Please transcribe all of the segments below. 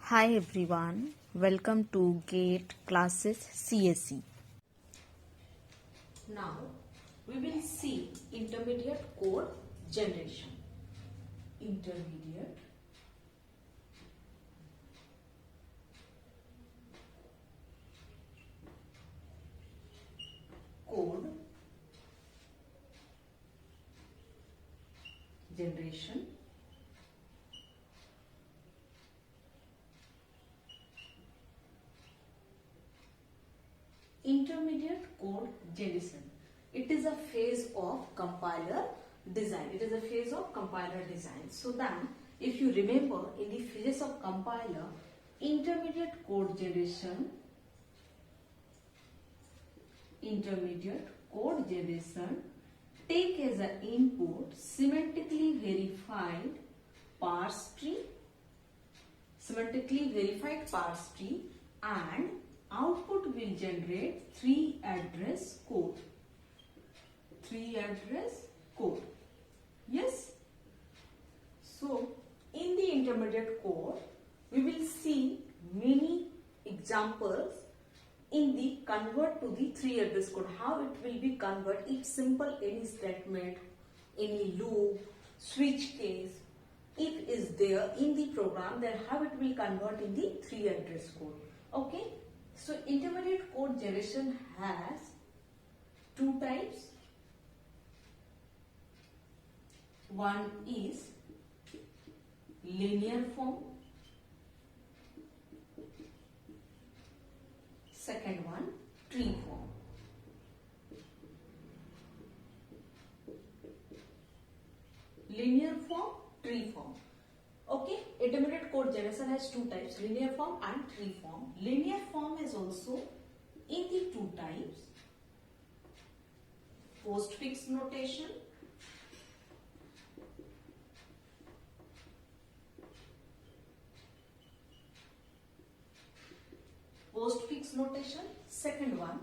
Hi everyone, welcome to GATE Classes CSE. Now we will see intermediate code generation. Intermediate code generation. Intermediate code generation. It is a phase of compiler design. It is a phase of compiler design. So then, if you remember, in the phase of compiler, intermediate code generation, take as an input semantically verified parse tree, and output will generate 3 address code. Yes. So in the intermediate code, we will see many examples in the convert to the 3 address code. How it will be convert? If simple any statement, any loop, switch case, if is there in the program, then how it will convert in the 3 address code. Okay. So intermediate code generation has 2 types. One is linear form. Second one, tree form. Linear form, tree form. Okay, intermediate code generation has 2 types, linear form and tree form. Linear form is also in the 2 types. Postfix notation . Postfix notation. Second one,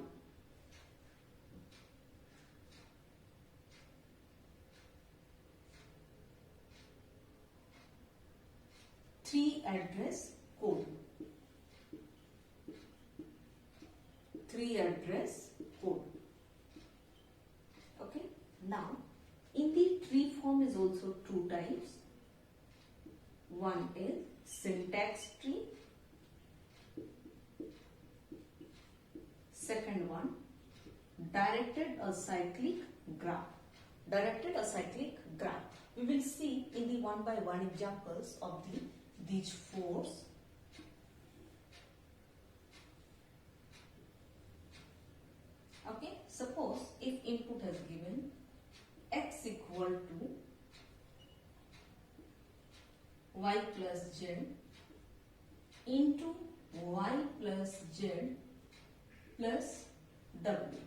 three address code. Okay. Now, in the tree form is also 2 types. One is syntax tree. Second one, directed acyclic graph. We will see in the one by one examples of these 4. Okay, suppose if input has given x equal to y plus z into y plus z plus w.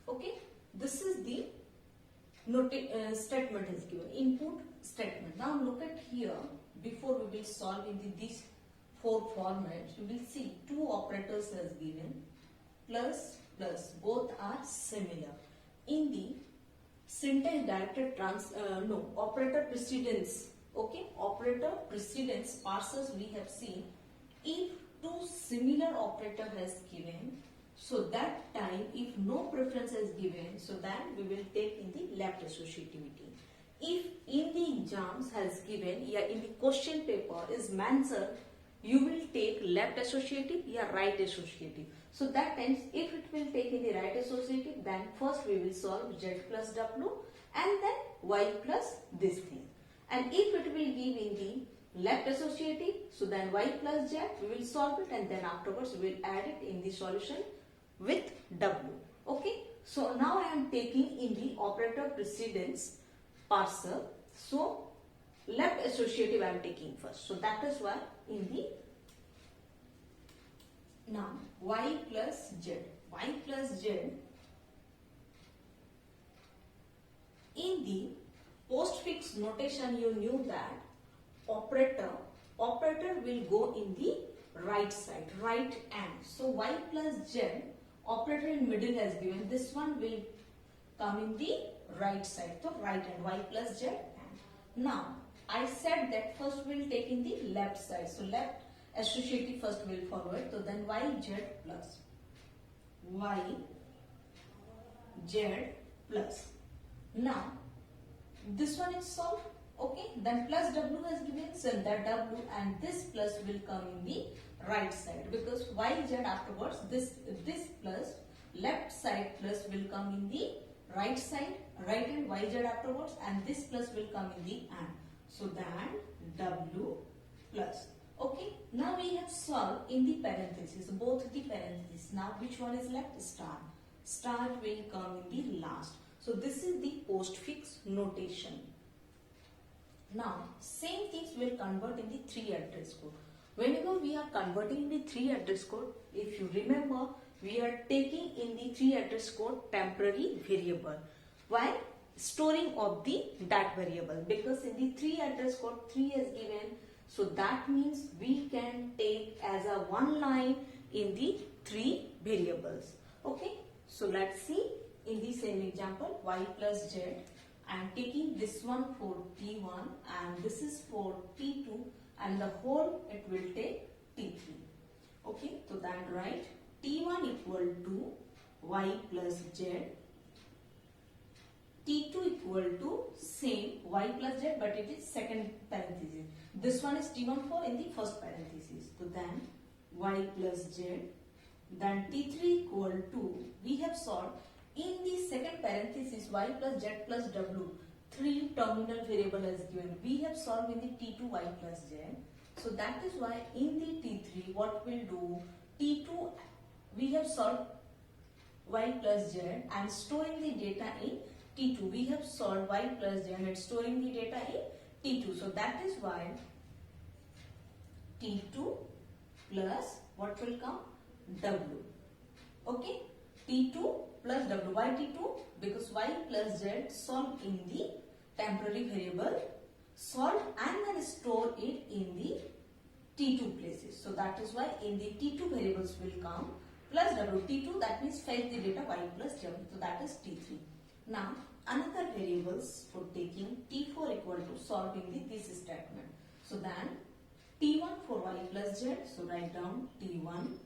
Okay, this is the statement is given, input statement. Now look at here, before we will solve in these 4 formats, you will see 2 operators as given, plus, both are similar. In the syntax directed operator precedence, okay, operator precedence parsers we have seen, if 2 similar operator has given, so that time if no preference is given, so then we will take in the left associativity. If in the exams has given, in the question paper is mentioned, you will take left associative, right associative. So that times if it will take in the right associative, then first we will solve z plus w and then y plus this thing. And if it will give in the left associative, so then y plus z, we will solve it and then afterwards we will add it in the solution with w. Okay, so now I am taking in the operator precedence parser, so left associative I am taking first, so that is why in the now y plus z in the postfix notation, you knew that operator will go in the right side, right end. So y plus z, operator in middle has given, this one will come in the right side, so right hand, y plus z. And now I said that first we will take in the left side, so left associative first will forward. So then yz plus yz plus. Now this one is solved. Okay, then plus w has given, so that w and this plus will come in the right side, because yz afterwards this plus left side plus will come in the right side, right hand yz afterwards, and this plus will come in the and. So then w plus. Okay, now we have solved in the parenthesis, both the parentheses. Now which one is left? Star. Star will come in the last. So this is the postfix notation. Now same things will convert in the 3 address code. Whenever we are converting the 3 address code, if you remember, we are taking in the 3 address code temporary variable while storing of the that variable, because in the 3 address code 3 is given, so that means we can take as a one line in the 3 variables. Okay, so let's see in the same example, y plus z. I am taking this one for t1 and this is for t2, and the whole it will take t3. Okay, so then write t1 equal to y plus z, t2 equal to same y plus z, but it is second parenthesis. This one is t1 for in the first parenthesis. So then y plus z, then t3 equal to, we have solved in the second parenthesis y plus z plus w, 3 terminal variable is given. We have solved in the t2 y plus z. So that is why in the t3 what we'll do, t2 we have solved y plus z and storing the data in t2. We have solved y plus z and storing the data in t2. So that is why t2 plus what will come? W. Okay, t2 plus w. Why t2? Because y plus z solved in the temporary variable, solved and then store it in the t2 places. So that is why in the t2 variables will come plus w. T2, that means fetch the data y plus w. So that is t3. Now another variables for taking t4 equal to solving the this statement. So then t1 for y plus z. So write down t1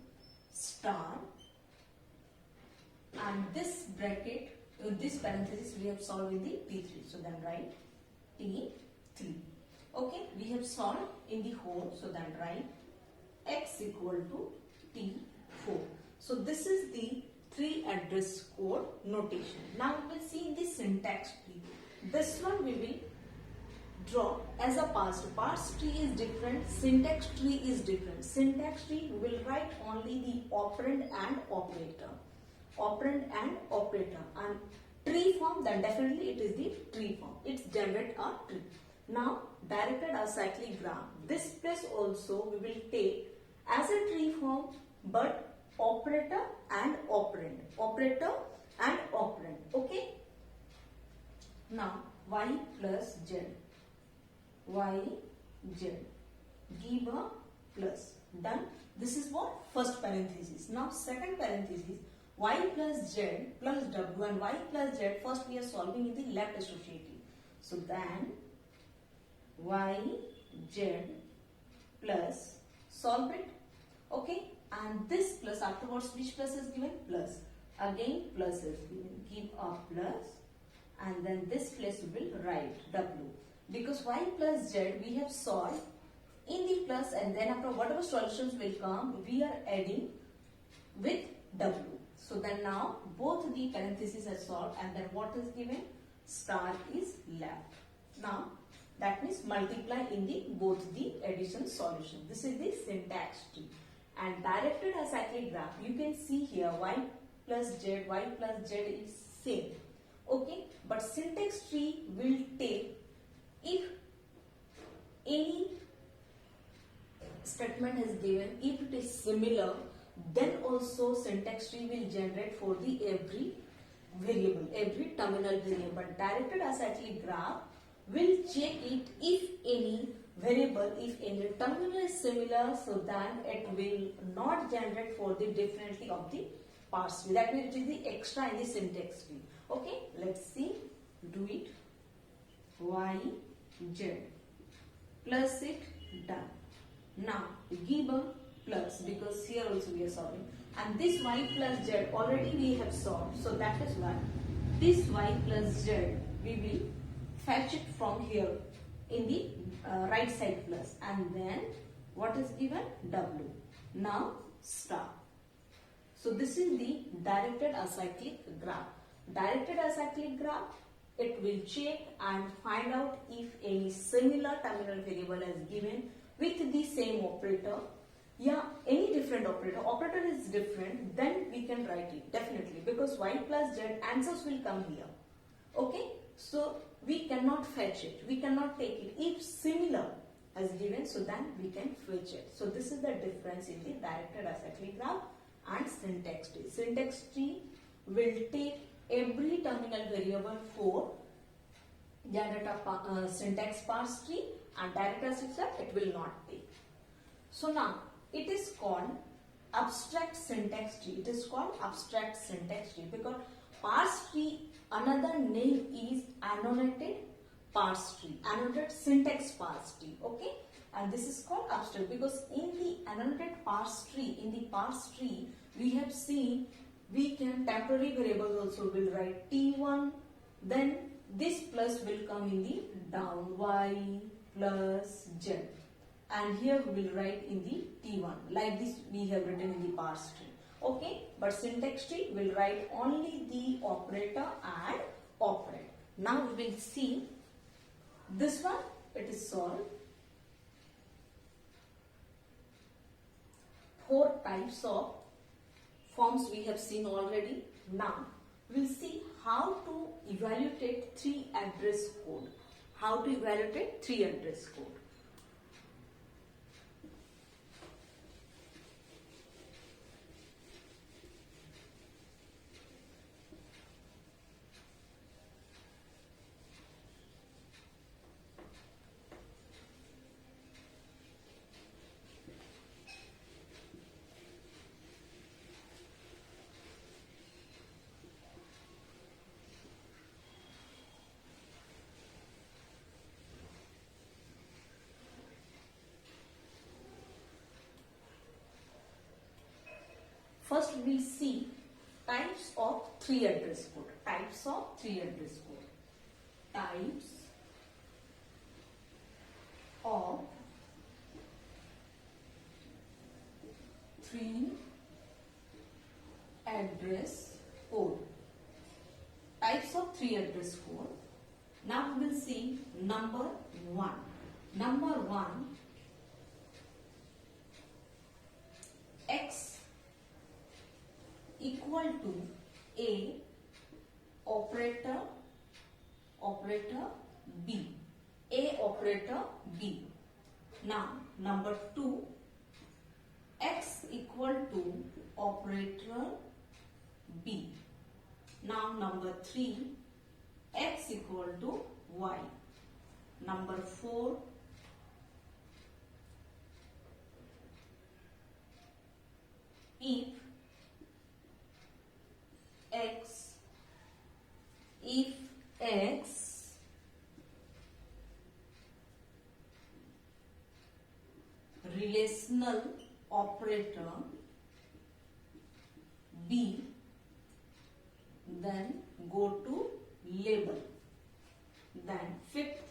star, and this bracket, this parenthesis we have solved in the t3. So then write t3. Okay, we have solved in the whole. So then write x equal to t4. So this is the 3 address code notation. Now we will see in the syntax tree. This one we will draw as a parse. Parse tree is different, syntax tree is different. Syntax tree we will write only the operand and operator. Operand and operator, and tree form, then definitely it is the tree form. It's generate a tree. Now directed acyclic graph. This place also we will take as a tree form, but operator and operand. Operator and operand. Okay. Now y plus z. Y z. Give a plus. Done. This is what? First parenthesis. Now second parenthesis. Y plus z plus w, and y plus z first we are solving in the left associative. So then y z plus, solve it. Okay, and this plus afterwards which plus is given? Plus. Again plus is given. Give a plus, and then this place we will write w, because y plus z we have solved in the plus, and then after whatever solutions will come we are adding with w. So then now both the parentheses are solved, and then what is given? Star is left. Now that means multiply in the both the addition solution. This is the syntax tree. And directed acyclic graph, you can see here y plus z is same. Okay, but syntax tree will take, if any statement is given, if it is similar, then also syntax tree will generate for the every variable, every terminal variable. But directed acyclic graph will check it if any variable, if any terminal is similar, so then it will not generate for the differently of the parse tree. That means it is the extra in the syntax tree. Okay, let's see, do it. Y z plus it, done. Now give a plus, because here also we are solving, and this y plus z already we have solved, so that is why this y plus z we will fetch it from here in the right side plus, and then what is given? W. Now start. So this is the directed acyclic graph. Directed acyclic graph, it will check and find out if any similar terminal variable is given with the same operator. Yeah, any different operator is different, then we can write it definitely, because y plus z answers will come here. Okay, so we cannot fetch it, we cannot take it if similar as given, so then we can fetch it. So this is the difference in the directed acyclic graph and syntax tree. Syntax tree will take every terminal variable for syntax parse tree, and directed acyclic graph it will not take. So now it is called abstract syntax tree. It is called abstract syntax tree because parse tree, another name is annotated parse tree, annotated syntax parse tree. Okay, and this is called abstract because in the annotated parse tree, in the parse tree, we have seen we can temporary variables also will write t1, then this plus will come in the down y plus z, and here we will write in the t1 like this we have written in the parse tree. Okay, but syntax tree will write only the operator and operand. Now we will see this one, it is solved. 4 types of forms we have seen already. Now we will see how to evaluate 3 address code. How to evaluate 3 address code. First we will see types of 3 address code. Types of 3 address code. Types of 3 address code. Types of 3 address code. Now we will see number 1. Number 1, X equal to A operator B. A operator B. Now number 2, X equal to operator B. Now number 3, X equal to Y. Number 4, if X relational operator B, then go to label. Then 5th,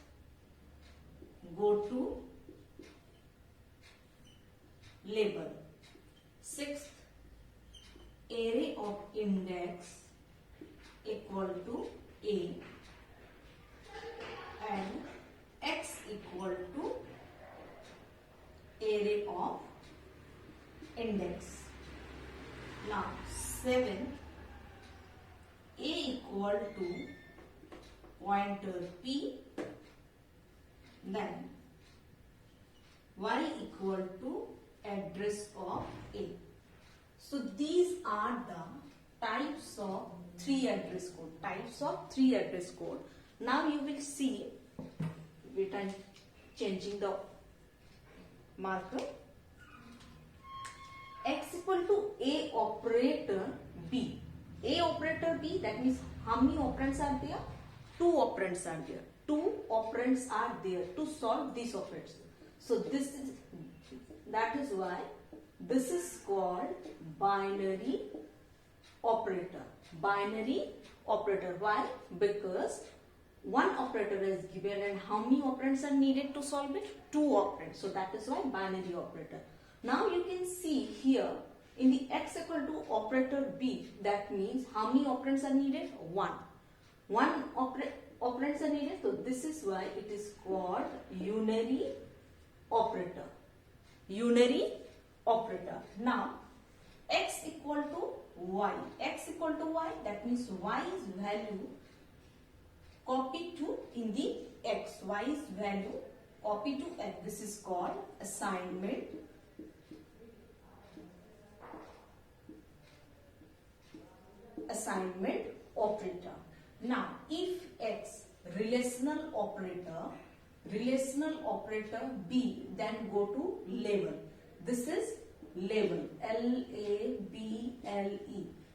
go to label. 6th, array of index equal to A and X equal to array of index. Now 7th, A equal to pointer P, then Y equal to address of A. So these are the types of 3 address code. Types of 3 address code. Now you will see, wait, I'm changing the marker. X equal to A operator B. A operator B, that means how many operands are there? 2 operands are there. 2 operands are there to solve this operation. So this is That is why this is called binary operator. Binary operator. Why? Because one operator is given and how many operands are needed to solve it? 2 operands. So that is why binary operator. Now you can see here in the x equal to operator b, that means how many operands are needed? 1. 1 operands are needed. So this is why it is called unary operator. Unary operator. Now x equal to y. X equal to y, that means y's value copy to in the x. Y's value copy to x. This is called assignment. Assignment operator. Now if x relational operator b, then go to label. This is label, L-A-B-L-E.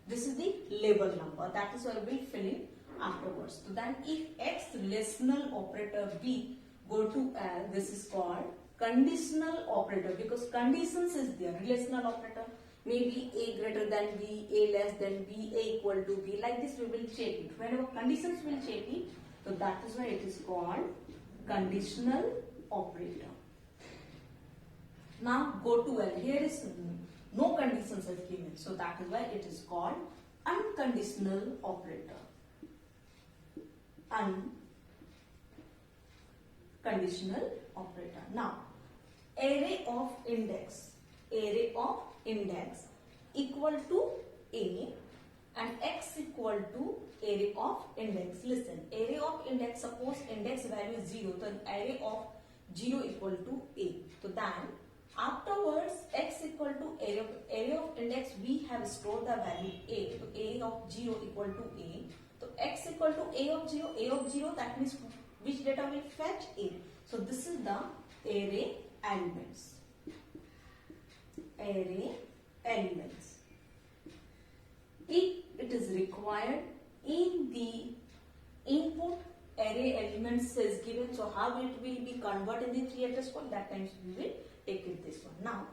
This is the label number. That is what we will fill in afterwards. So then if x relational operator b go to L, this is called conditional operator, because conditions is there. Relational operator maybe a greater than b, a less than b, a equal to b. Like this we will check it. Whenever conditions will check it, so that is why it is called conditional operator. Now go to L. Here is no conditions is given. So that is why it is called unconditional operator. Unconditional operator. Now array of index equal to a and x equal to array of index. Listen, array of index, suppose index value is 0, then array of 0 equal to a. So then afterwards x equal to array of index, we have stored the value a. So a of 0 equal to a. So x equal to a of 0, that means which data will fetch? A. So this is the array elements. Array elements. If it is required in the input, array elements is given. So how it will be converted in the 3 address code? That times we will take it this one. Now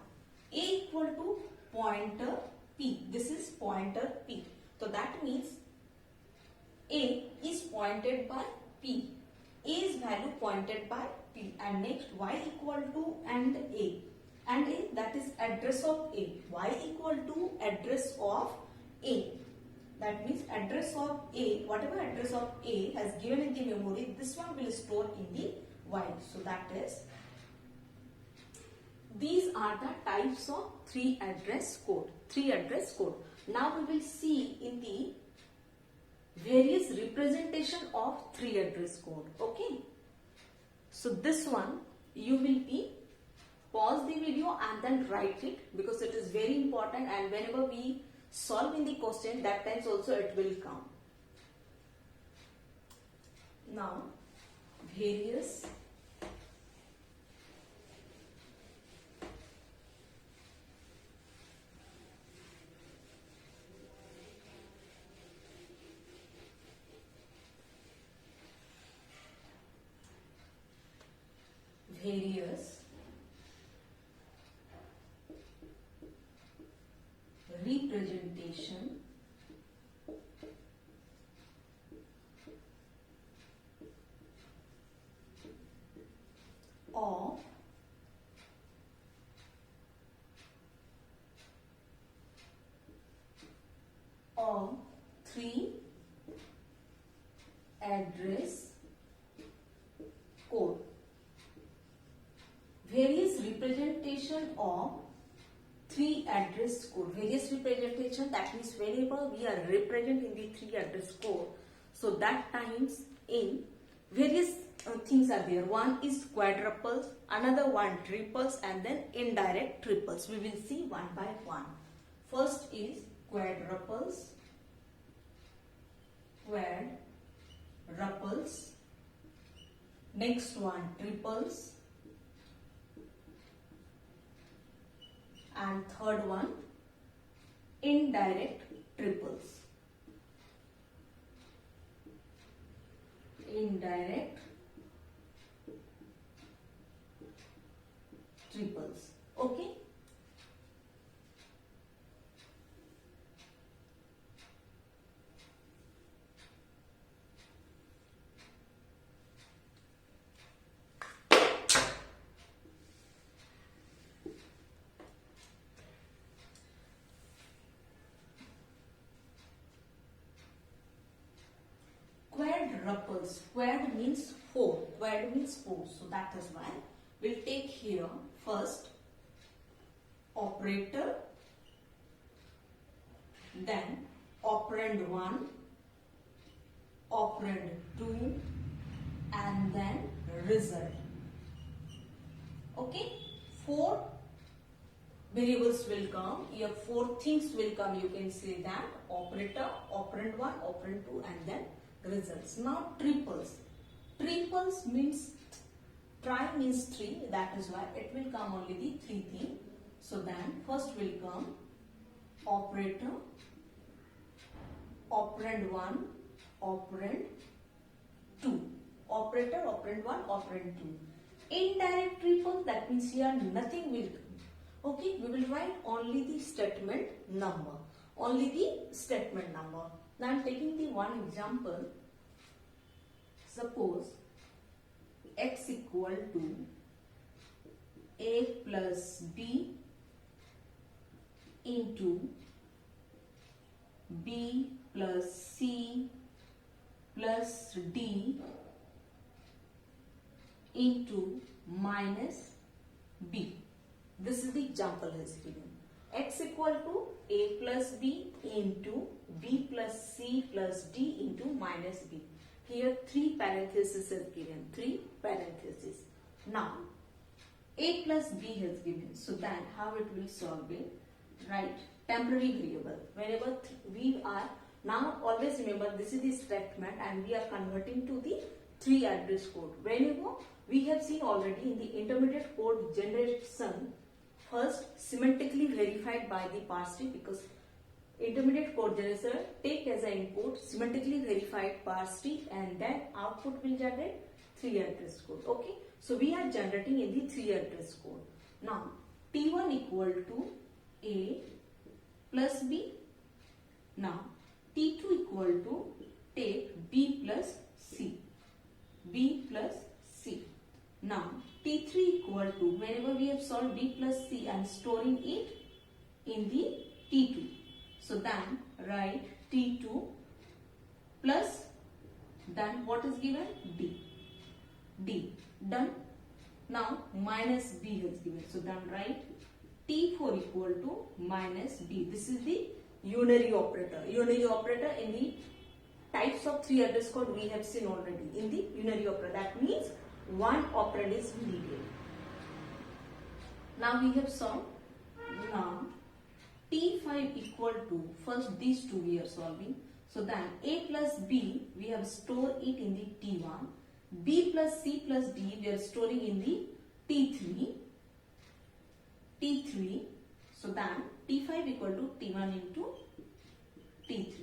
a equal to pointer p. This is pointer p. So that means a is pointed by p. A is value pointed by p, and next y equal to and a. And a, that is address of a. Y equal to address of a. That means address of a, whatever address of a has given in the memory, this one will store in the y. So that is, these are the types of 3 address code. Now we will see in the various representation of 3 address code. Okay. So this one you will be pause the video and then write it, because it is very important, and whenever we solve in the question, that times also it will come. Now various representation of all 3 address code. Various representation of 3 address code. Various representation, that means whenever we are representing the 3 address code, so that times in various things are there. One is quadruples, another one triples, and then indirect triples. We will see one by one. First is quadruples. Next one triples. And third one indirect triples. Okay. Quadruples. Quad means 4. Quad means 4. So that is why we'll take here first operator, then operand 1, operand 2, and then result. Okay. 4 variables will come. Here 4 things will come. You can say that operator, operand 1, operand 2, and then results. Now triples. Triples means tri means 3. That is why it will come only the 3 thing. So then first will come operator, operand 1, operand 2. Operator, operand 1, operand 2. Indirect triple, that means here nothing will come. Okay, we will write only the statement number. Only the statement number. Now I am taking the one example. Suppose x equal to a plus b into b plus c plus d into minus b. This is the example is given. X equal to a plus b into b plus c plus d into minus b. Here 3 parentheses is given. 3 parentheses. Now a plus b has given. So then how it will solve it? Right. Temporary variable. Whenever we are now always remember this is the statement and we are converting to the 3 address code. Whenever we have seen already in the intermediate code generation, first semantically verified by the parse tree, because intermediate code generator take as an input semantically verified parse tree and then output will generate 3 address code. Okay, so we are generating in the 3 address code. Now T1 equal to A plus B. Now T2 equal to take B plus C. B plus C. Now T3 equal to, whenever we have solved B plus C, I am storing it in the T2. So then write T2 plus, then what is given? D. D. Done. Now minus B has given. So then write T4 equal to minus D. This is the unary operator. Unary operator in the types of 3 address code we have seen already in the unary operator. That means one operand is needed. Now we have solved. Now T5 equal to, first these two we are solving. So then A plus B we have stored it in the T1. B plus C plus D we are storing in the T3. T3. So then T5 equal to T1 into T3.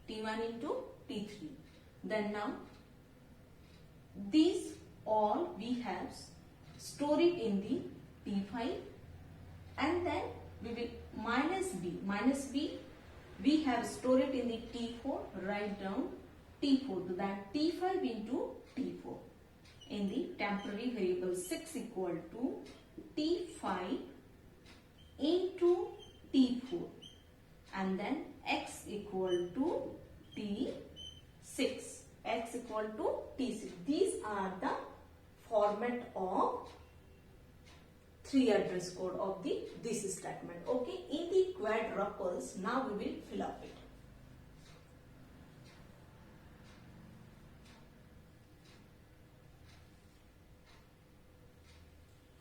T1 into T3. Then now these all we have stored it in the T5 and then we will minus B we have stored it in the T4. Write down T4, so that T5 into T4 in the temporary variable 6 equal to T5 into T4 and then x equal to T6. X equal to T6. These are the format of 3 address code of the this statement. Okay, in the quadruples now we will fill up it.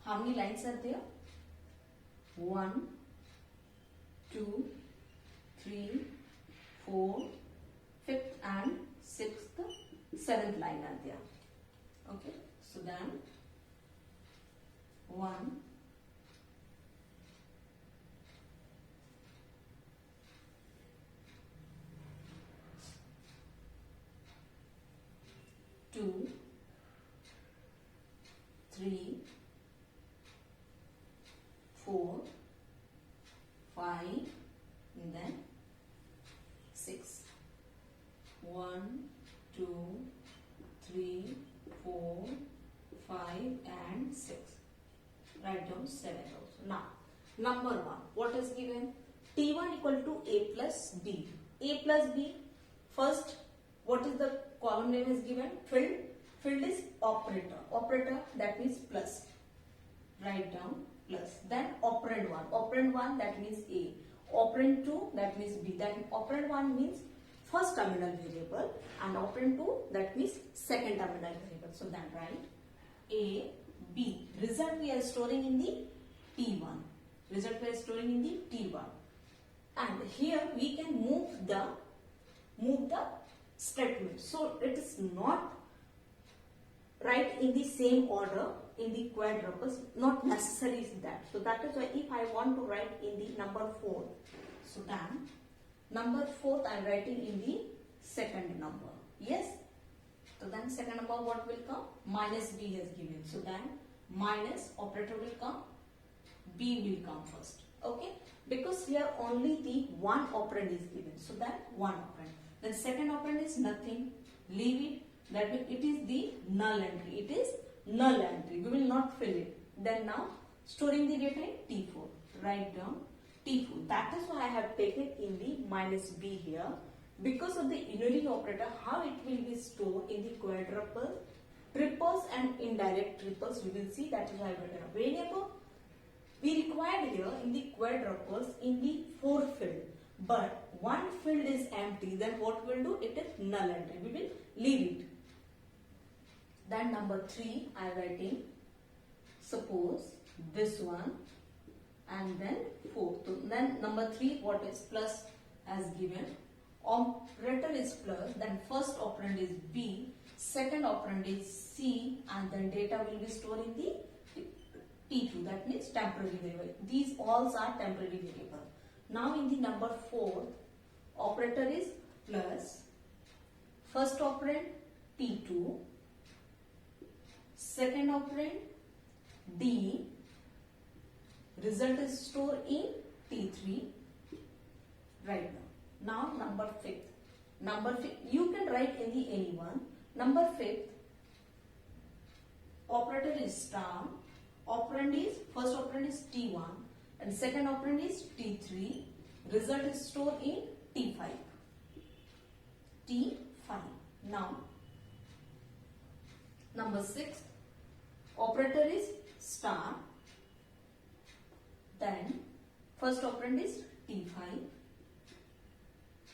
How many lines are there? 1, 2, 3, 4, 5th and 6th, 7th line are there. Okay, so then 1, 2, 3, 5, and then 6. 1, 2, 3, 4, 5, and 6. Write down 7 also. Now, number 1, what is given? T1 equal to A plus B. A plus B, first, what is the column name is given? Field. Field is operator. Operator, that means plus. Write down plus. Then operand 1. Operand 1, that means A. Operand 2, that means B. That operand 1 means first terminal variable, and operand 2, that means second terminal variable. So then write A, B. Result we are storing in the T1. Result we are storing in the T1. And here we can move the statement. So it is not right in the same order in the quadruples, not necessary is that. So that is why if I want to write in the number 4, so then number 4 I am writing in the second number. Yes? So then second number what will come? Minus B has given. So then minus operator will come, B will come first. Okay? Because here only the one operand is given. So that one operand. Then second operand is nothing. Leave it. That means it is the null entry. It is null entry. We will not fill it. Then now storing the data in T4. Write down T4. That is why I have taken in the minus B here. Because of the unary operator, how it will be stored in the quadruple, triples and indirect triples. We will see. That is why I write whenever we required here in the quadruples in the 4 field. But one field is empty. Then what we will do? It is null entry. We will leave it. Then number 3 I am writing, suppose this one, and then 4. So then number 3 what is plus as given. Operator is plus, then first operand is B, second operand is C, and then data will be stored in the T2, that means temporary variable. These all are temporary variable. Now in the number 4, operator is plus, first operand T2, second operand D, result is stored in T3, right now. Now number 5th. Number 5th, you can write in the any one. Number 5th, operator is star, operand is, first operand is T1 and second operand is T3, result is stored in T5. T5. Now, number 6, operator is star, then first operand is T5,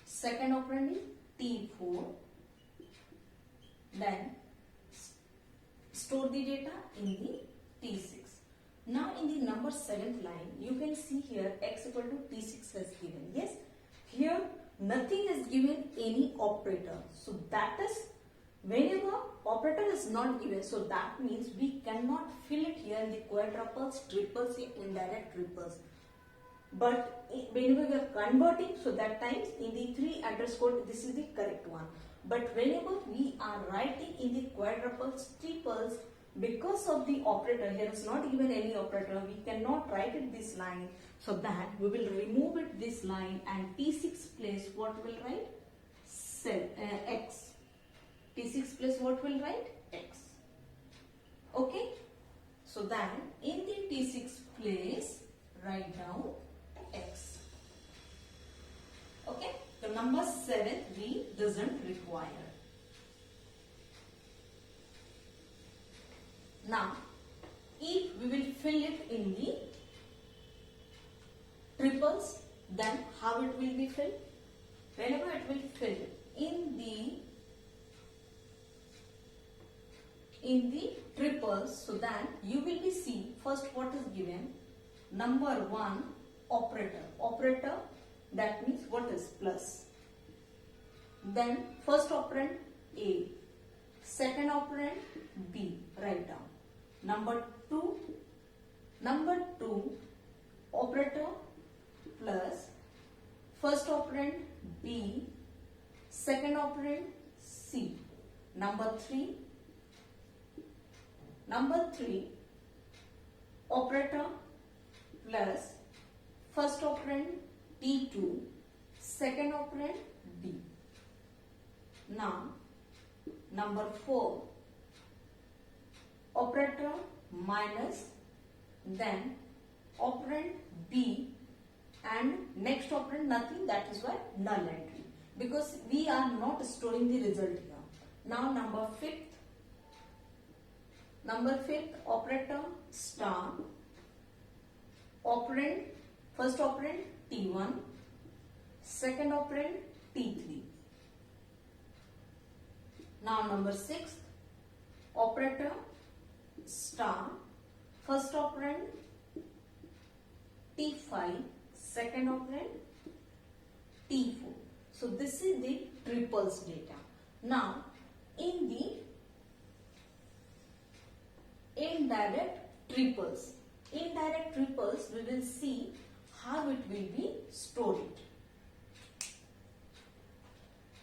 second operand is T4, then store the data in the T6. Now in the number 7th line, you can see here x equal to T6 has given. Yes, here nothing is given any operator. So that is whenever operator is not given, so that means we cannot fill it here in the quadruples, triples, indirect triples. But whenever we are converting, so that times in the 3 address code, this is the correct one. But whenever we are writing in the quadruples, triples, because of the operator, here is not given any operator, we cannot write it this line. So that we will remove it this line, and T6 place what will write? X. T6 place what will write? X. Okay. So then in the T6 place, write down X. Okay. The number 7 we doesn't require. Now, if we will fill it in the triples, then how it will be filled? Whenever it will fill in the triples, so then you will be see first what is given. Number 1 operator. Operator, that means what is plus. Then first operand A, second operand B. Write down. Number 2 operator plus first operand B, second operand C. Number 3 operator plus first operand T2, second operand D. Now number 4, operator minus, then operand B, and next operand nothing, that is why null entry, because we are not storing the result here. Now number 5th operator star, operand, first operand T1, second operand T3. Now number 6th operator star, first operand T5, second operand T4. So this is the triples data. Now in the indirect triples we will see how it will be stored.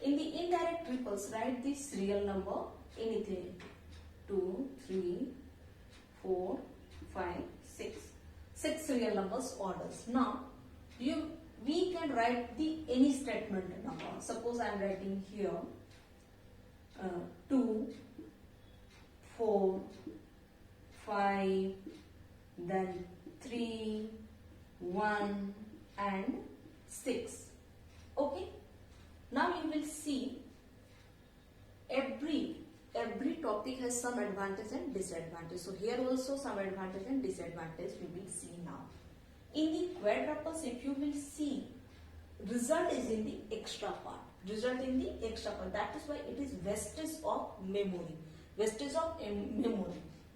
In the indirect triples, write the serial number, anything, 2, 3, 4, 5, 6. 6 serial numbers orders. Now we can write the any statement number. Suppose I am writing here 2, 4, 5, then 3, 1 and 6. Okay. Now you will see every topic has some advantage and disadvantage. So here also some advantage and disadvantage we will see now. In the quadruples, if you will see, result is in the extra part. That is why it is vestige of memory.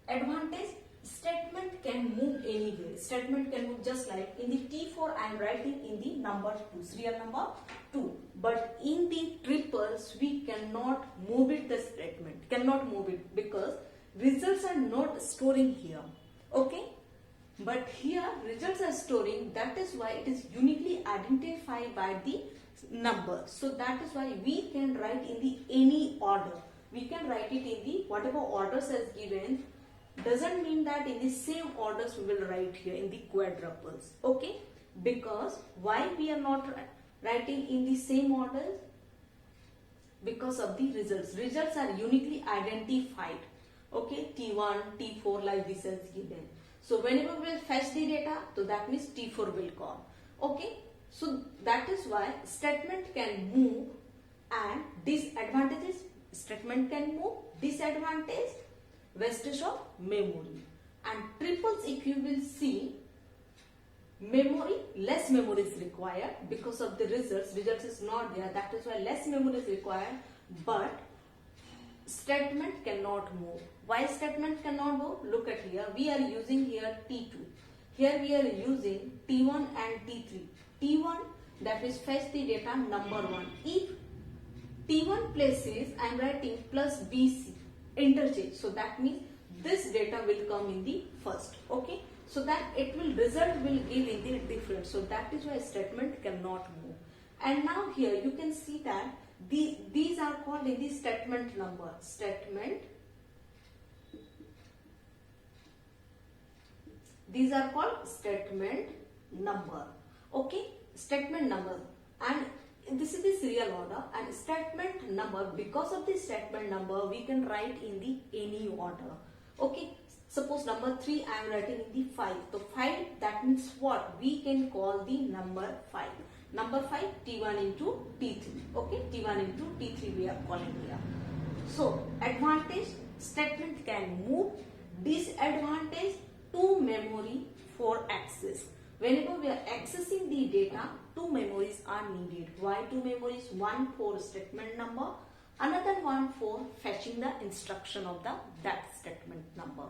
Advantage, statement can move anywhere. Statement can move just like in the T4 I am writing in the number 2, serial number 2. But in the triples we cannot move it, the statement cannot move it, because results are not storing here. Okay. But here results are storing, that is why it is uniquely identified by the number. So that is why we can write in the any order. We can write it in the whatever orders as given. Doesn't mean that in the same orders we will write here in the quadruples. Okay. Because why we are not writing in the same orders? Because of the results. Results are uniquely identified. Okay. T1, T4 like this as given. So whenever we will fetch the data, so that means T4 will call. Okay. So that is why statement can move, and disadvantages, statement can move, disadvantage, vestige of memory. And triples, if you will see, memory, less memory is required because of the results is not there, that is why less memory is required, but statement cannot move. Why statement cannot move? Look at here, we are using here T2, here we are using T1 and T3. T1, that is fetch the data number 1. If T1 places, I am writing plus BC, interchange, so that means this data will come in the first. Okay. So that it will result will give in the different. So that is why statement cannot move. And now here you can see that these are called in the statement number. These are called statement number. Okay, statement number, and this is the serial order. And statement number, because of the statement number we can write in the any order. Okay. Suppose number 3 I am writing in the 5. So 5, that means what? We can call the number 5. Number 5 T1 into T3. Okay, T1 into T3 we are calling here. So advantage, statement can move. Disadvantage, to memory for access. Whenever we are accessing the data, 2 memories are needed. Why 2 memories? One for statement number, another one for fetching the instruction of that statement number.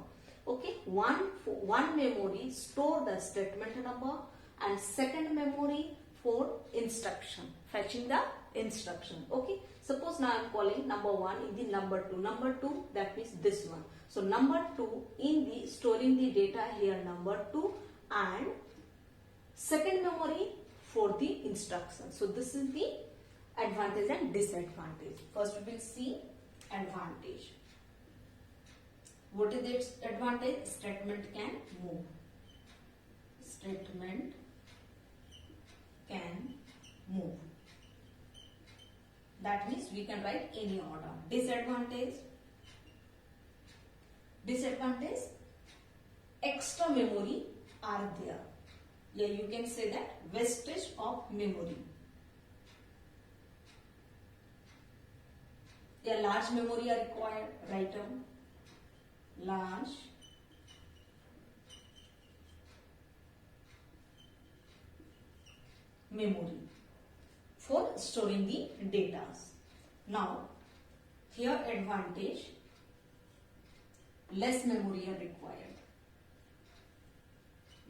Okay, one memory store the statement number, and second memory for instruction, fetching the instruction. Okay, suppose now I am calling number 1 in the number 2. Number 2, that means this one. So number 2 in the storing the data here, number 2, and second memory for the instruction. So this is the advantage and disadvantage. First we will see advantage. What is its advantage? Statement can move. Statement move. That means we can write any order. Disadvantage. Disadvantage, extra memory are there. Yeah, you can say that wastage of memory. Yeah, large memory are required. Write down. Large memory for storing the data. Now, here advantage, less memory are required.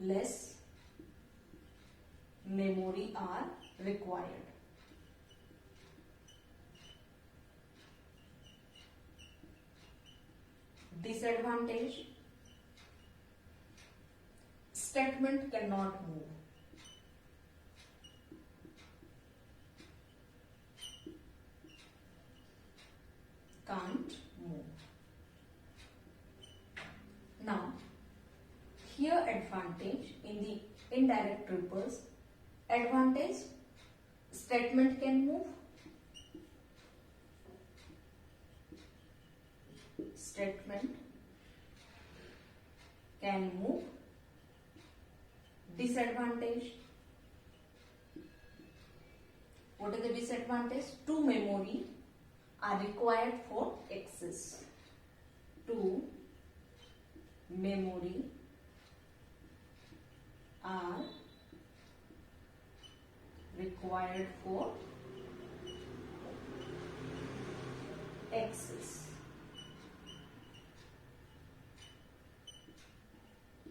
Less memory are required. Disadvantage, statement cannot move. Can't move. Now, here advantage in the indirect triples. Advantage, statement can move. Statement can move. Disadvantage. What is the disadvantage? Two memory are required for access. Two memory are required for access.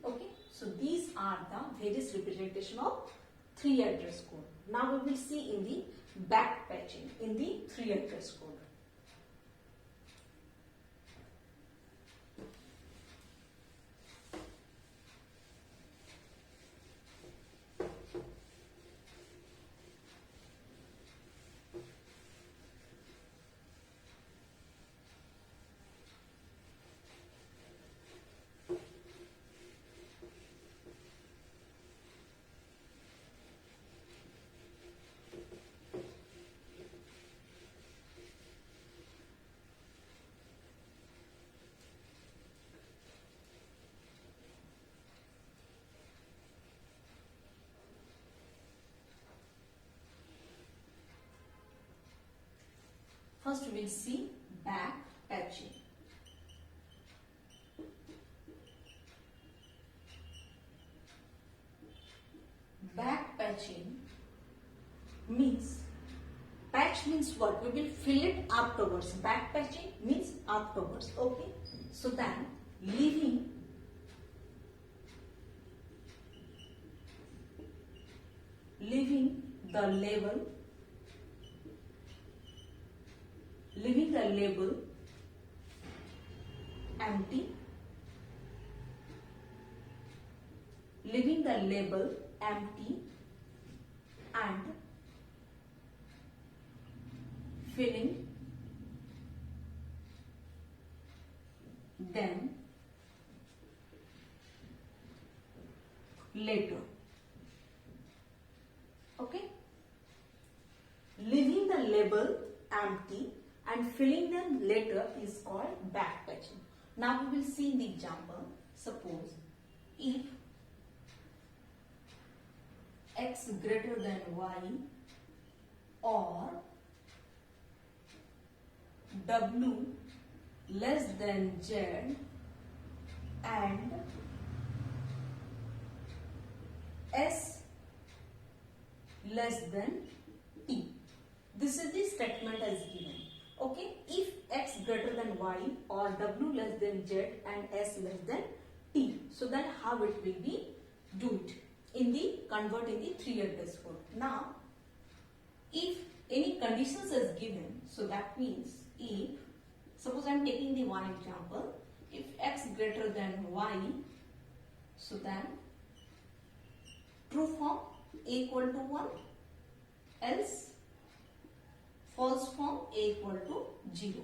Okay, so these are the various representation of 3 address code. Now we will see in the back patching in the 3 address code. First we will see back patching. Back patching means, patch means what? We will fill it afterwards. Back patching means afterwards. Okay. So then leaving the label, leaving the label empty, leaving the label empty and filling them later. Okay, leaving the label empty and filling them later is called back patching. Now we will see the example. Suppose if x greater than y or w less than z and s less than t. This is the statement as given. Okay, if x greater than y or w less than z and s less than t. So then how it will be do it in the convert in the 3 address code. Now if any conditions is given, so that means if suppose I am taking the one example, if x greater than y, so then true form a equal to 1, else false form a equal to 0.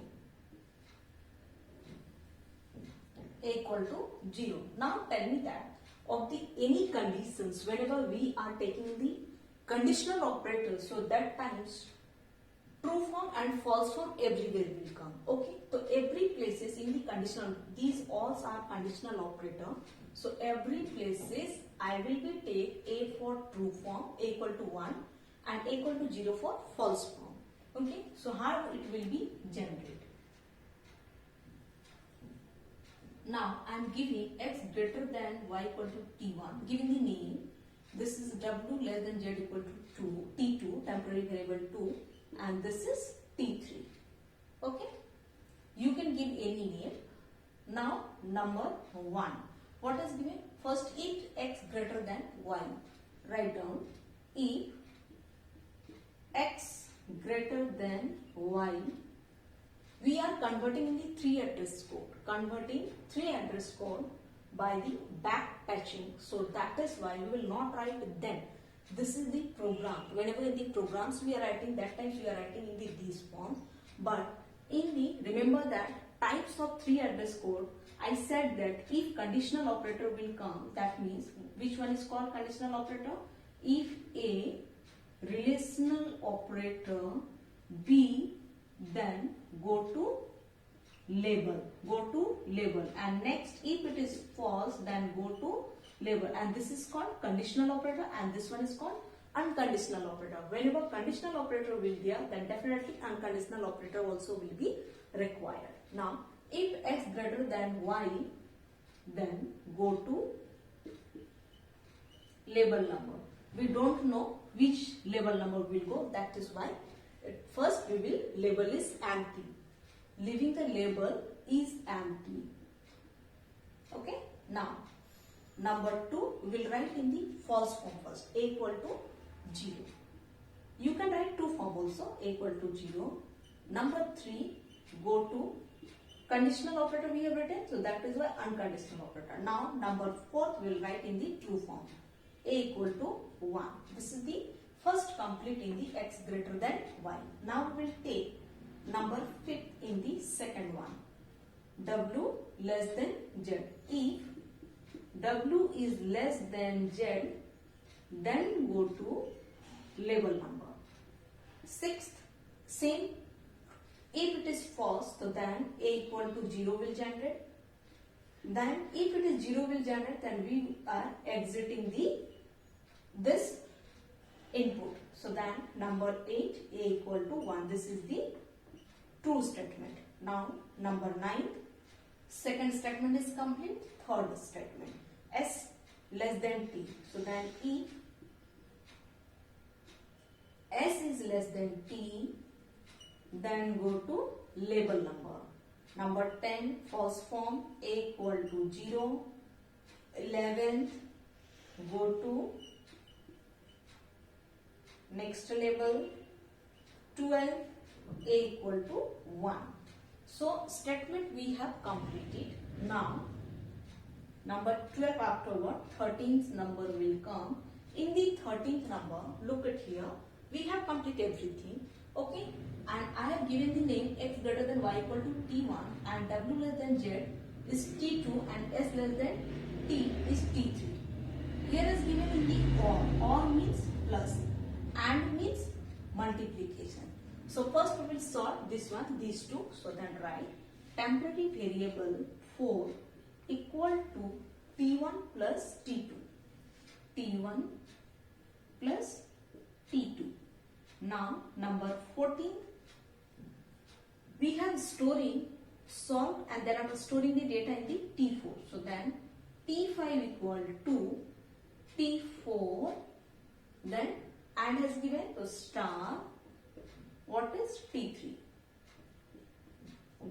A equal to 0. Now tell me that of the any conditions, whenever we are taking the conditional operator, so that times true form and false form everywhere will come. Okay, so every places in the conditional, these all are conditional operator. So every places I will be take A for true form equal to 1 and equal to 0 for false form. Okay, so how it will be generated. Now I am giving x greater than y equal to t1, giving the name. This is w less than z equal to 2, t2, temporary variable 2, and this is t3. Okay, you can give any name. Now number 1, what is given? First, if x greater than y, write down if x greater than y. We are converting in the 3 address code, converting 3 address code by the back patching. So that is why we will not write then. This is the program. Whenever in the programs we are writing, that times we are writing in these forms. But in the, remember that types of 3 address code, I said that if conditional operator will come, that means which one is called conditional operator? If A relational operator B, then go to label, and next if it is false, then go to label, and this is called conditional operator, and this one is called unconditional operator. Whenever conditional operator will be there, then definitely unconditional operator also will be required. Now if x greater than y, then go to label number. We don't know which label number will go, that is why first we will label is empty, leaving the label is empty. Okay, now number 2 we will write in the false form first, a equal to 0. You can write 2 form also, a equal to 0. Number 3, go to conditional operator we have written, so that is why unconditional operator. Now number 4 we will write in the true form, a equal to 1. This is the first complete in the x greater than y. Now we will take number 5th in the second one, w less than z. If w is less than z, then go to label number. 6th, same. If it is false, so then a equal to 0 will generate. Then if it is 0 will generate, then we are exiting this input. So then number 8, a equal to 1. This is the true statement. Now number 9, second statement is complete. Third statement, s less than t. So then if s is less than t, then go to label number. Number 10, false form, a equal to 0. 11th, go to next label. 12, a equal to 1. So statement we have completed. Now number 12 afterward, 13th number will come. In the 13th number, look at here, we have completed everything. Okay, and I have given the name x greater than y equal to t1, and w less than z is t2, and s less than t is t3. Here is given in the or means plus, and means multiplication. So first we will solve this one, these two. So then write temporary variable 4 equal to t1 plus t2, t1 plus t2. Now number 14, we have storing solved, and then I'm storing the data in the t4. So then t5 equal to t4, then and has given the star, what is t3,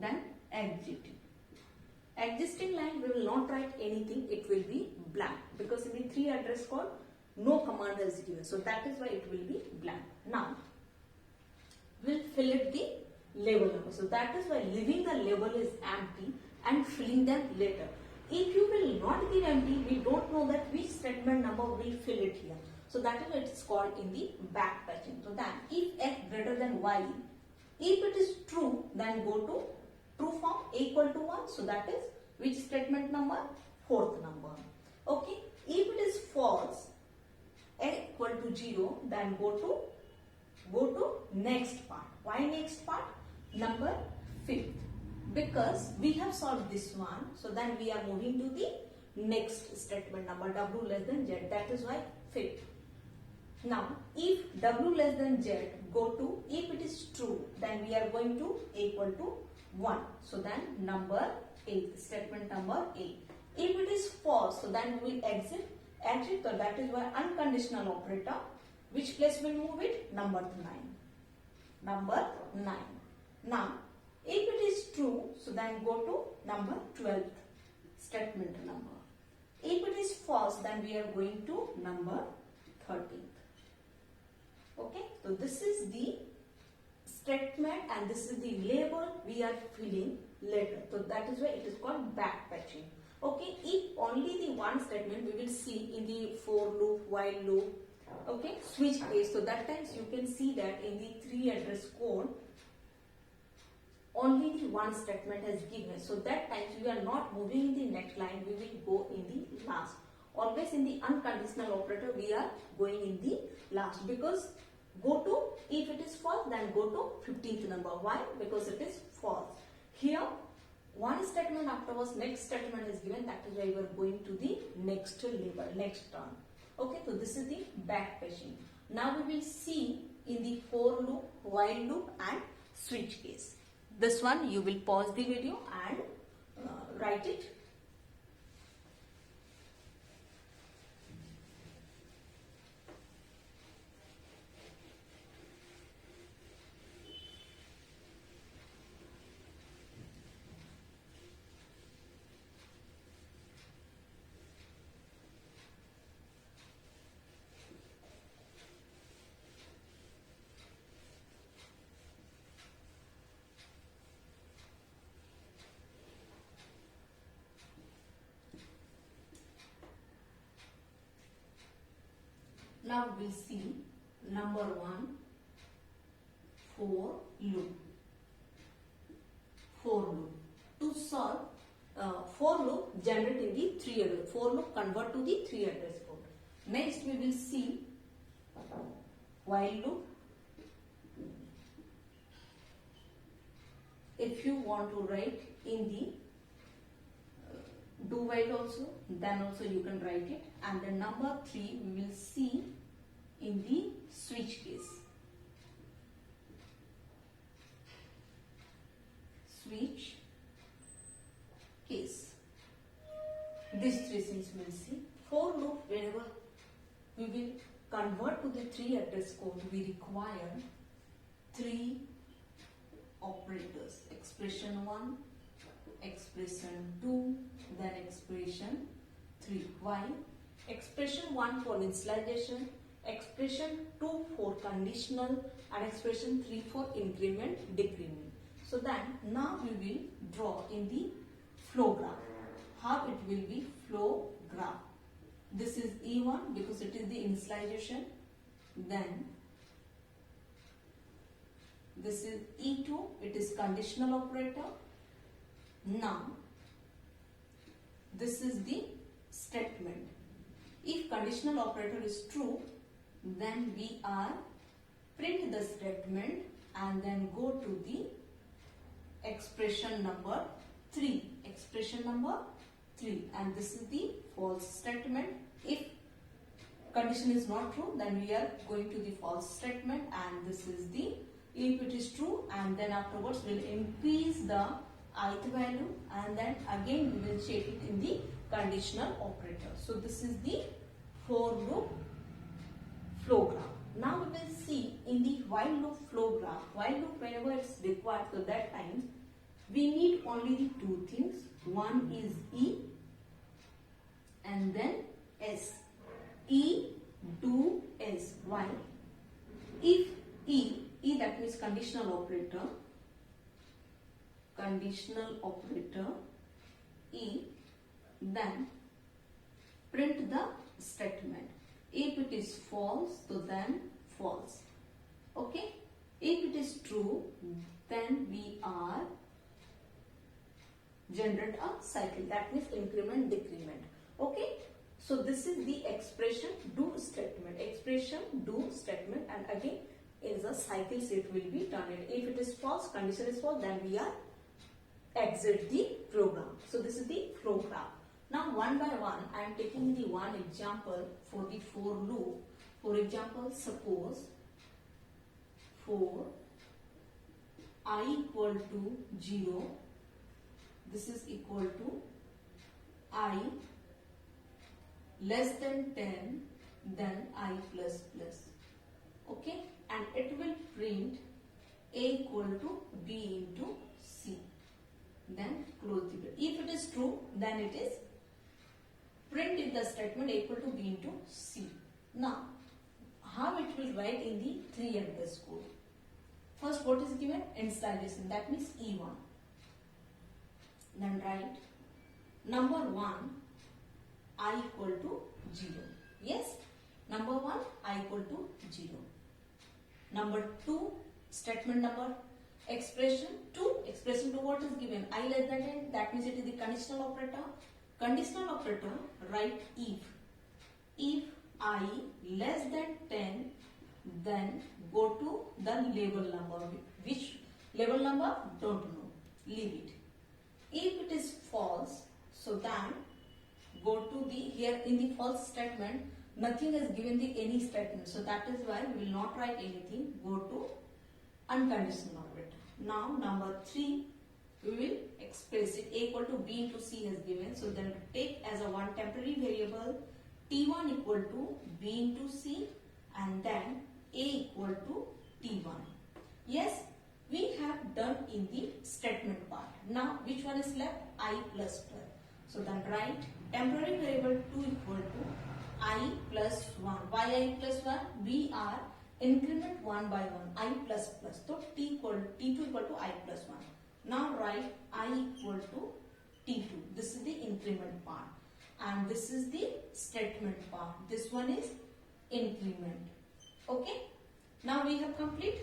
then exiting. Existing line we will not write anything, it will be blank, because in the 3 address code no command is given, so that is why it will be blank. Now we'll fill it the label number, so that is why leaving the label is empty and filling them later. If you will not give empty, we don't know that which statement number will fill it here, so that is why it is called in the back patching. So then if x greater than y, if it is true, then go to true form, a equal to 1, so that is which statement number? 4th number. Okay, if it is false, a equal to 0, then go to next part. Why next part? Number 5th. Because we have solved this one, so then we are moving to the next statement, number w less than z. That is why 5th. Now, if w less than z, go to, if it is true, then we are going to equal to 1. So then number 8, statement number 8. If it is false, so then we will exit. So that is why unconditional operator. Which place will move it? Number 9. Number 9. Now, if it is true, so then go to number 12th statement number. If it is false, then we are going to number 13th. Okay, so this is the statement and this is the label we are filling later. So that is why it is called backpatching. Okay, if only the one statement we will see in the for loop, while loop, okay, switch case. So that times you can see that in the 3 address code, only the one statement has given. So that times we are not moving in the next line, we will go in the last. Always in the unconditional operator, we are going in the last, because go to, if it is false, then go to 15th number. Why? Because it is false. Here, one statement afterwards, next statement is given. That is why we are going to the next label, next term. Okay, so this is the backpatching. Now we will see in the for loop, while loop and switch case. This one you will pause the video and write it. Now we will see number 1, for loop. For loop. To solve for loop, generate in the 3 address. For loop, convert to the 3 address code. Next we will see while loop. If you want to write in the do while also, then also you can write it. And then number 3 we will see in the switch case. Switch case. These 3 things we will see. For loop, whenever we will convert to the 3 address code, we require 3 operators. Expression 1, expression 2, then expression 3. Why? Expression 1 for initialization, expression 2 for conditional, and expression 3 for increment, decrement. So then now we will draw in the flow graph. How it will be? Flow graph. This is E1 because it is the initialization. Then this is E2, it is conditional operator. Now this is the statement. If conditional operator is true, then we are print the statement and then go to the expression number 3. Expression number 3, and this is the false statement. If condition is not true, then we are going to the false statement, and this is the if it is true, and then afterwards we will increase the ith value, and then again we will check it in the conditional operator. So this is the for loop flow graph. Now we will see in the while loop flow graph. While loop, whenever it's required, so that time we need only the 2 things. One is E and then S. E to S. Why? If E that means conditional operator, E, then print the statement. If it is false, so then false. Okay. If it is true, then we are generate a cycle. That means increment, decrement. Okay. So this is the expression do statement. Expression do statement, and again is a cycle, so it will be done. And if it is false, condition is false, then we are exit the program. So this is the program. Now one by one I am taking the one example for the for loop. For example, suppose for I equal to 0, this is equal to I less than 10, then I plus plus. Okay, and it will print A equal to B into C. Then close the bracket. If it is true, then it is print if the statement A equal to B into C. Now, how it will write in the 3 address code? First, what is given? Initialization, that means E1. Then write number 1 I equal to 0. Yes, number 1 I equal to 0. Number 2 statement number expression 2. Expression 2 what is given? I less than 10, that means it is the conditional operator. Conditional operator, write if I less than 10, then go to the label number. Which label number? Don't know, leave it. If it is false, so then go to the, here in the false statement nothing is given the any statement, so that is why we will not write anything. Go to unconditional operator. Now number 3 we will express it. A equal to B into C has given, so then take as a one temporary variable T1 equal to B into C, and then A equal to T1. Yes, we have done in the statement part. Now which one is left? I plus plus. So then write temporary variable 2 equal to I plus 1. Why I plus 1? We are increment 1 by 1. I plus plus. So T2 equal to I plus 1. Now write I equal to T2. This is the increment part. And this is the statement part. This one is increment. Okay. Now we have complete.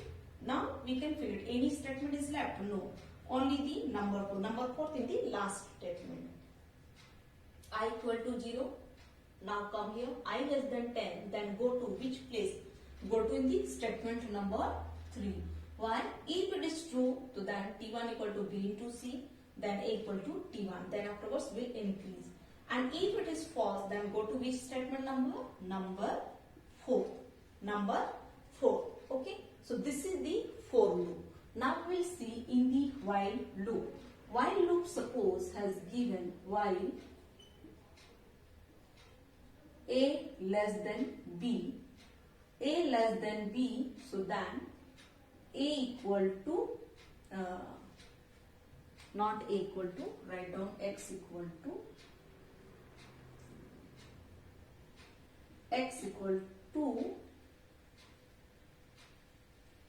Now we can figure it. Any statement is left? No. Only the number 4. Number 4 in the last statement. I equal to 0. Now come here. I less than 10. Then go to which place? Go to in the statement number 3. Why? If it is true, so then T1 equal to B into C. Then A equal to T1. Then afterwards will increase. And if it is false, then go to which statement number? Number 4. Number 4. Okay. So this is the for loop. Now we will see in the while loop. While loop suppose has given while A less than B. A less than B, so then A equal to, not A equal to, write down X equal to, X equal to,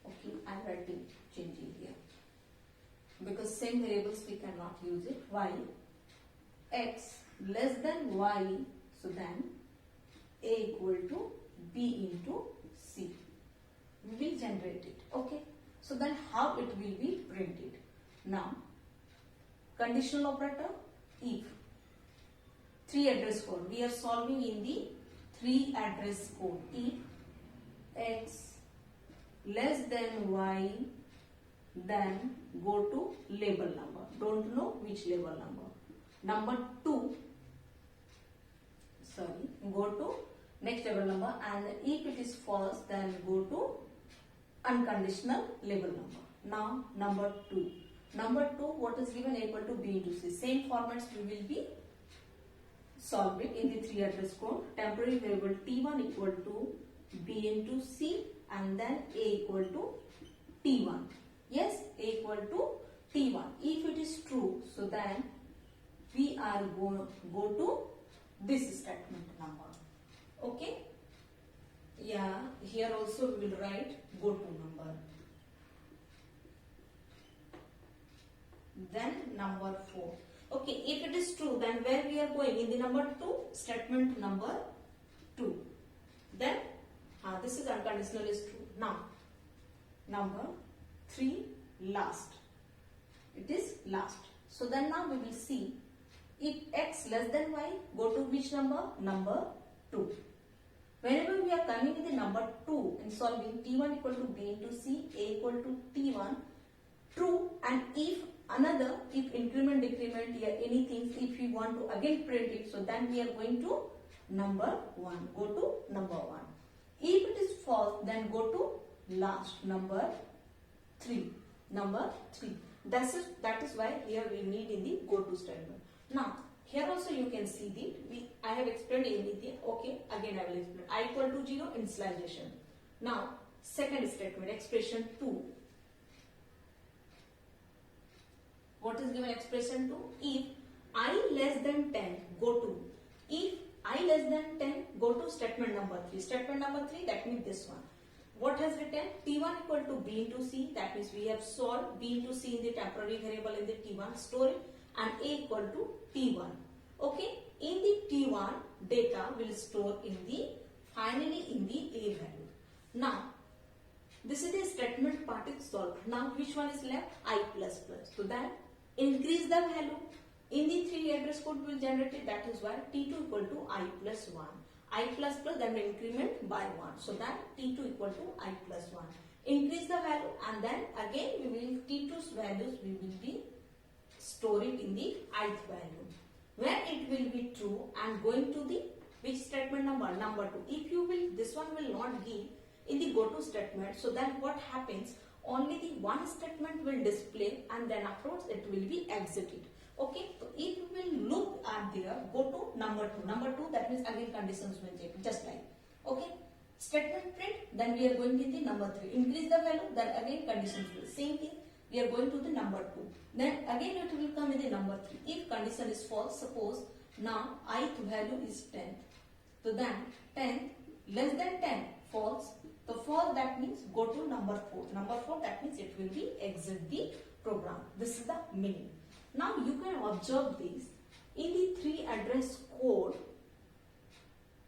okay, I am writing, changing here, because same variables we cannot use it, while X less than Y, so then A equal to B into C. We will generate it. Okay. So then how it will be printed? Now, conditional operator, if 3 address code. We are solving in the 3 address code. If X less than Y, then go to label number. Don't know which label number. Number 2, go to next label number, and if it is false, then go to unconditional label number. Now number 2. Number 2, what is given? Equal to B into C. Same formats we will be solving in the 3 address code. Temporary variable T1 equal to B into C, and then A equal to T1. Yes, A equal to T1. If it is true, so then we are going to go to this statement number. Okay. Yeah, here also we will write go to number. Then number 4. Okay, if it is true, then where we are going? In the number 2, statement number 2. Then this is unconditional is true. Now number 3, last. It is last. So then now we will see If x less than y, go to which number? Number 2. Whenever we are coming with the number 2 in solving, t1 equal to b into c, a equal to t1, true, and if increment, decrement, here anything, if we want to again print it, so then we are going to number 1, go to number 1. If it is false, then go to last, number 3. Number 3. That is why here we need in the go to statement. Now, here also you can see I have explained anything. Okay, again I will explain. I equal to 0, initialization. Now, second statement, expression 2. What is given expression 2? If I less than 10, go to. If I less than 10, go to statement number 3. Statement number 3, that means this one. What has written? T1 equal to B into C. That means we have solved B into C in the temporary variable in the T1, store it, and A equal to T1. Okay. In the T1, data will store finally in the A value. Now, this is the statement part is solved. Now, which one is left? I plus plus. So then, increase the value. In the 3 address code will generate it. That is why T2 equal to I plus 1. I plus plus, then increment by 1. So that T2 equal to I plus 1. Increase the value, and then again we will T2's values we will be store it in the ith value. Where it will be true and going to the which statement number? Number 2. If you will, this one will not give in the go to statement. So then what happens? Only the one statement will display, and then afterwards it will be exited. Okay, so if you will look at there, go to number 2. Number 2, that means again conditions will check, just like. Okay, statement print, then we are going with the number 3. Increase the value, then again conditions will. Same thing, we are going to the number 2. Then again it will come with the number 3. If condition is false, suppose now ith value is 10. So then 10 less than 10, false. So false, that means go to number 4. Number 4, that means it will be exit the program. This is the meaning. Now you can observe this in the 3 address code.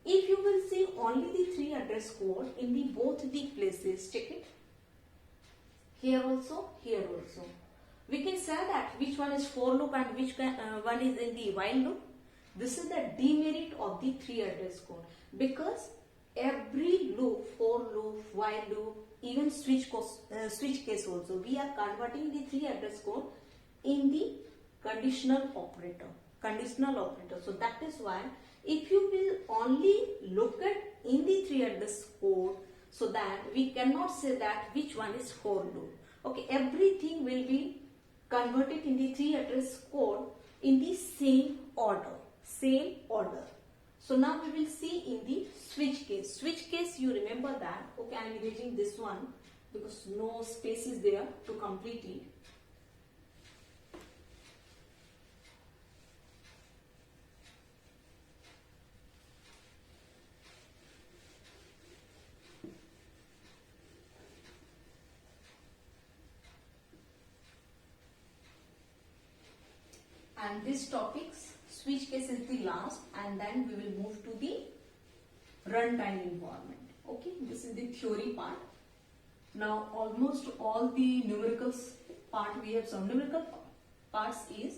If you will see only the 3 address code in the both the places, check it. Here also, here also. We can say that which one is for loop and which one is in the while loop. This is the demerit of the 3 address code, because every loop, for loop, while loop, even switch case also, we are converting the 3 address code in the conditional operator. So that is why if you will only look at in the 3 address code, so that we cannot say that which one is for loop. Okay, everything will be converted in the 3 address code in the same order. So now we will see in the switch case. Switch case, you remember that. Okay, I am erasing this one because no space is there to complete it. And this topics, switch case is the last, and then we will move to the runtime environment. Okay, this is the theory part. Now almost all the numericals part we have some numerical parts is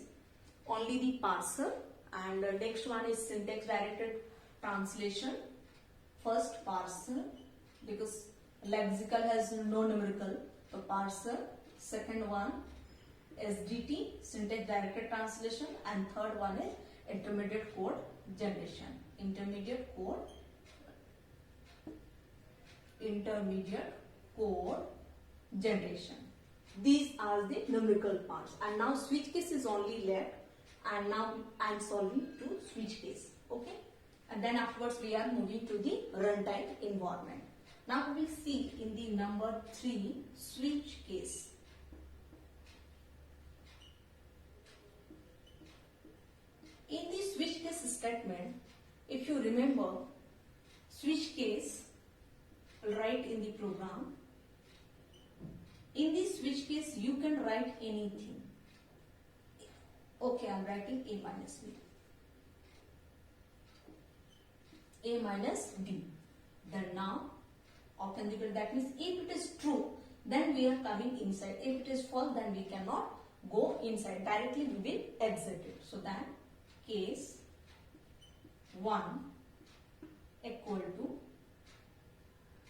only the parser, and the next one is syntax directed translation. First parser, because lexical has no numerical, so parser. Second one SDT, syntax directed translation, and third one is intermediate code generation. Intermediate code generation. These are the numerical parts, and now switch case is only left, and now I am solving to switch case. Okay, and then afterwards we are moving to the runtime environment. Now we will see in the number 3 switch case. In the switch case statement, if you remember, switch case, write in the program. In this switch case, you can write anything. Okay, I am writing A minus B. A minus B. Then now, authenticate, that means if it is true, then we are coming inside. If it is false, then we cannot go inside. Directly we will exit it. So then, case 1 equal to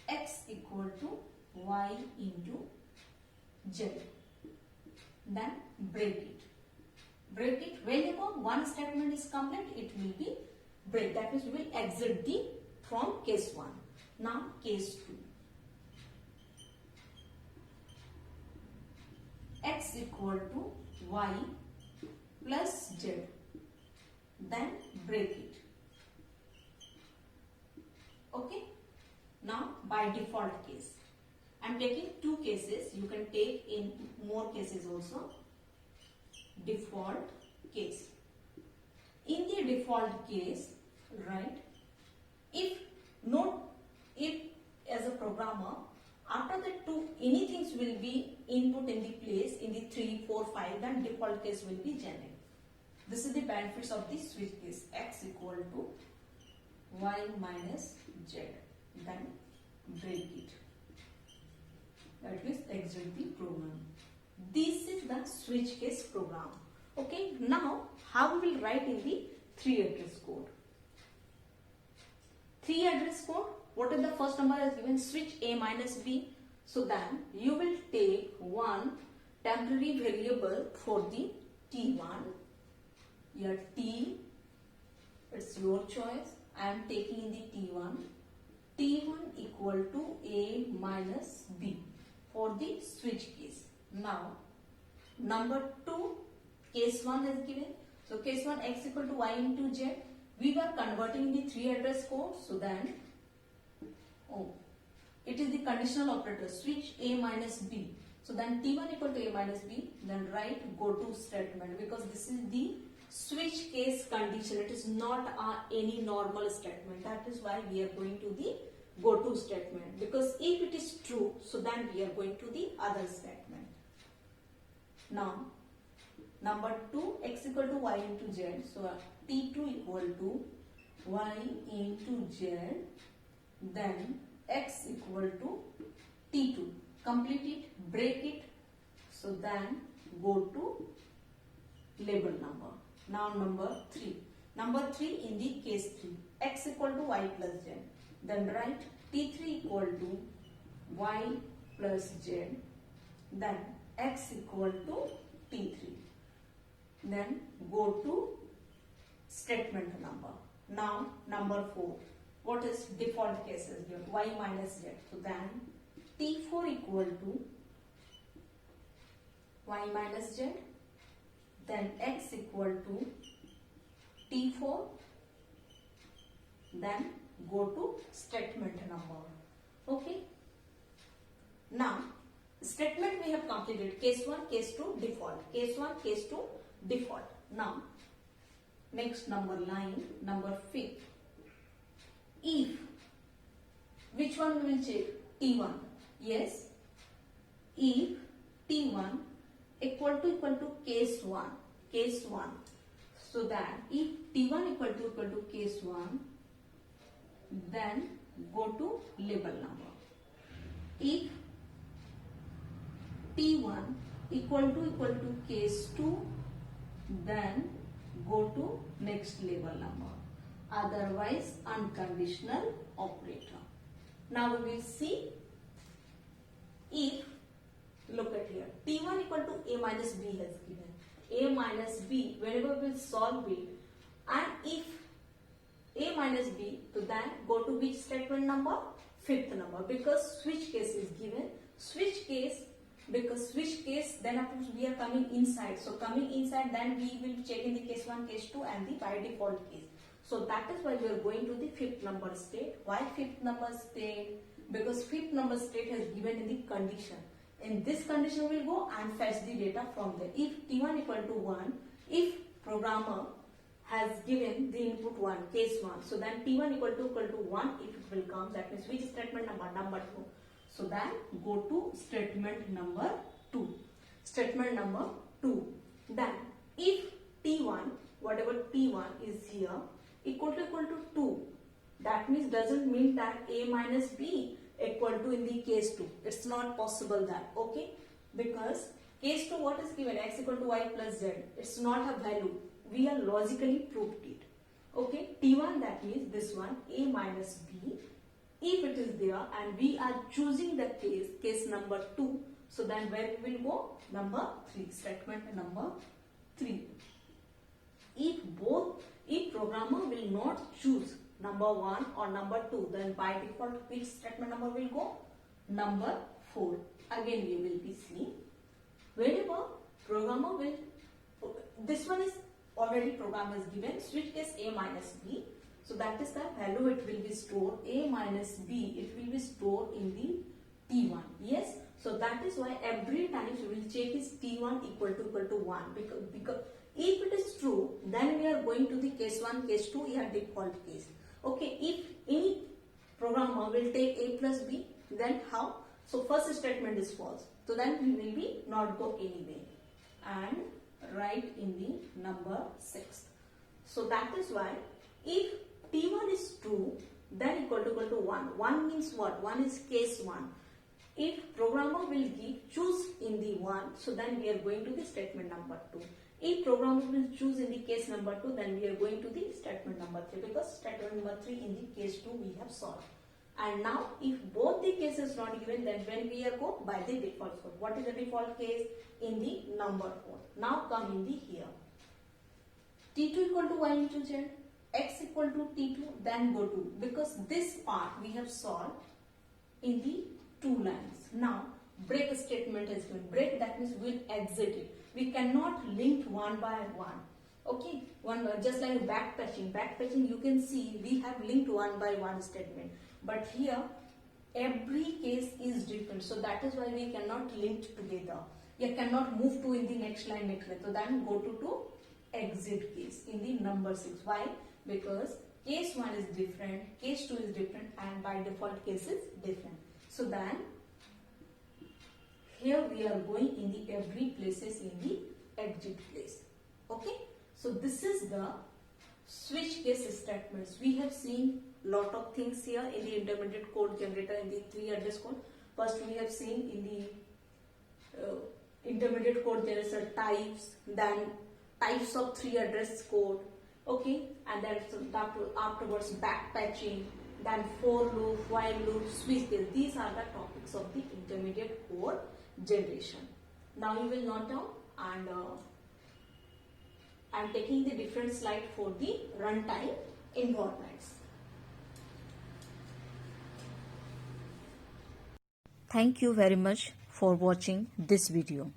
x equal to y into z. Then break it. Break it. Whenever one statement is complete, it will be break. That means we will exit the from case 1. Now case 2. X equal to y plus z. Then break it. Okay. Now by default case. I am taking 2 cases. You can take in more cases also. Default case. In the default case, right, if as a programmer, after the 2 anything will be input in the place in the 3, 4, 5, then default case will be generated. This is the benefits of the switch case. X equal to y minus z. Then break it. That means exit the program. This is the switch case program. Okay, now how we will write in the 3 address code? 3 address code, what is the first number is given? Switch A minus B. So then you will take one temporary variable for the T1. Here T, it's your choice. I am taking in the T1. T1 equal to A minus B for the switch case. Now number 2, case 1 is given. So case 1 x equal to y into z. We were converting the 3 address code. So then it is the conditional operator switch A minus B. So then T1 equal to A minus B. Then write go to statement, because this is the switch case condition. It is not any normal statement. That is why we are going to the go to statement, because if it is true, so then we are going to the other statement. Now number 2, x equal to y into z. So T2 equal to y into z. Then x equal to T2. Complete it, break it. So then go to label number. Now number 3. Number 3 in the case 3. X equal to y plus z. Then write T3 equal to y plus z. Then x equal to T3. Then go to statement number. Now number 4. What is default cases here? Y minus z. So then T4 equal to y minus z. Then x equal to T4. Then go to statement number. Okay. Now statement we have completed. Case 1, case 2, default. Case 1, case 2, default. Now next number line, number 5. If, which one we will check? T1. Yes. If T1 equal to case 1. Case 1. So that if T1 equal to case 1, then go to label number. If T1 equal to case 2, then go to next label number. Otherwise unconditional operator. Now we will see if, look at here, T1 equal to A minus B has given. A minus B, whenever we will solve it, and if A minus B, so then go to which statement number? 5th number, because switch case is given. Switch case, because switch case, then of course we are coming inside. So coming inside, then we will check in the case 1, case 2 and the by default case. So that is why we are going to the 5th number state. Why 5th number state? Because 5th number state has given in the condition. In this condition we will go and fetch the data from there. If T1 equal to 1, if programmer has given the input 1, case 1, so then T1 equal to 1, if it will come, that means which statement number? Number 2. So then go to statement number 2. Statement number 2. Then if T1, whatever T1 is here, equal to 2, that means doesn't mean that A minus B equal to in the case 2. It's not possible that, okay? Because case 2 what is given? X equal to y plus z. It's not a value. we are logically proved it. Okay, T1, that means this one, A minus B. If it is there and we are choosing the case number 2, so then where we will go? Number 3, statement number 3. If programmer will not choose number 1 or number 2, then by default which statement number will go? Number 4. Again we will be seeing. Whenever programmer will, this one is already program is given, switch case A minus B. So that is the value it will be stored, A minus B, it will be stored in the T1. Yes, so that is why every time we will check is T1 equal to 1, because if it is true, then we are going to the case 1, case 2, yeah, default case. Okay, if any programmer will take A plus B, then how? So first statement is false, so then we will be not go anywhere and write in the number 6. So that is why if T1 is true, then equal to 1. 1 means what? 1 is case 1. If programmer will choose in the 1, so then we are going to the statement number 2. If programmer will choose in the case number 2, then we are going to the statement number 3, because statement number 3 in the case 2 we have solved. And now if both the cases not given, then when we are go by the default code. What is the default case? In the number 4. Now come in the here. T2 equal to y into z, x equal to T2, then go to, because this part we have solved in the 2 lines. Now break statement is given. Break, that means we'll exit it. We cannot link one by one. Okay, just like backpatching. Backpatching, you can see we have linked one by one statement, but here every case is different. So that is why we cannot link together. You cannot move to in the next line. So then go to exit case in the number 6. Why? Because case 1 is different, case 2 is different, and by default case is different. So then here we are going in the every places in the exit place. Okay, so this is the switch case statements. We have seen lot of things here in the intermediate code generator in the 3 address code. First we have seen in the intermediate code generator types, then types of 3 address code. Okay, and then afterwards backpatching, then for loop, while loop, switch case. These are the topics of the intermediate code generation. Now you will note down, and I am taking the different slide for the runtime environments. Thank you very much for watching this video.